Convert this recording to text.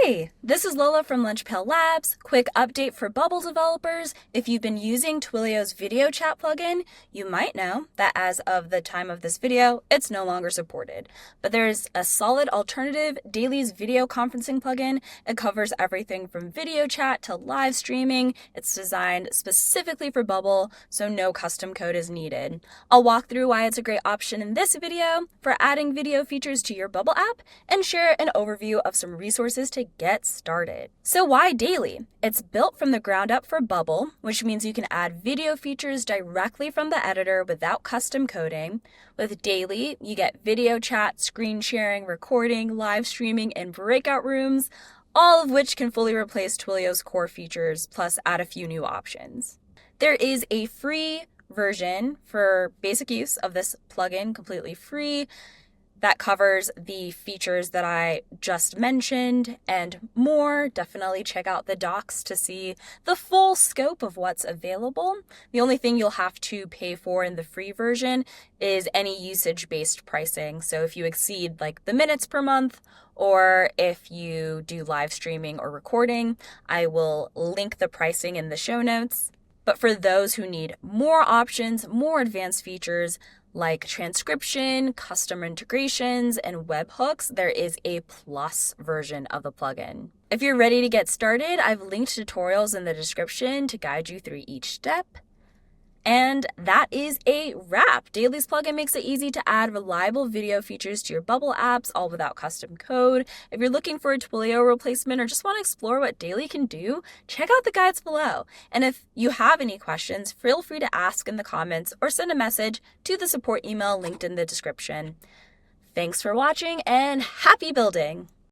Hey, this is Lola from Pail Labs. Quick update for Bubble developers. If you've been using Twilio's Video Chat plugin, you might know that as of the time of this video, it's no longer supported. But there's a solid alternative, Daily's video conferencing plugin. It covers everything from video chat to live streaming. It's designed specifically for Bubble, so no custom code is needed. I'll walk through why it's a great option in this video for adding video features to your Bubble app and share an overview of some resources to get started. So why Daily? It's built from the ground up for Bubble, which means you can add video features directly from the editor without custom coding. With Daily, you get video chat, screen sharing, recording, live streaming, and breakout rooms, all of which can fully replace Twilio's core features, plus add a few new options. There is a free version for basic use of this plugin, completely free, that covers the features that I just mentioned and more. Definitely check out the docs to see the full scope of what's available. The only thing you'll have to pay for in the free version is any usage-based pricing. So if you exceed like the minutes per month, or if you do live streaming or recording, I will link the pricing in the show notes. But for those who need more options, more advanced features, like transcription, custom integrations, and webhooks, there is a plus version of the plugin. If you're ready to get started, I've linked tutorials in the description to guide you through each step. And that is a wrap. Daily's plugin makes it easy to add reliable video features to your Bubble apps, all without custom code. If you're looking for a Twilio replacement or just want to explore what Daily can do, check out the guides below. And if you have any questions, feel free to ask in the comments or send a message to the support email linked in the description. Thanks for watching and happy building!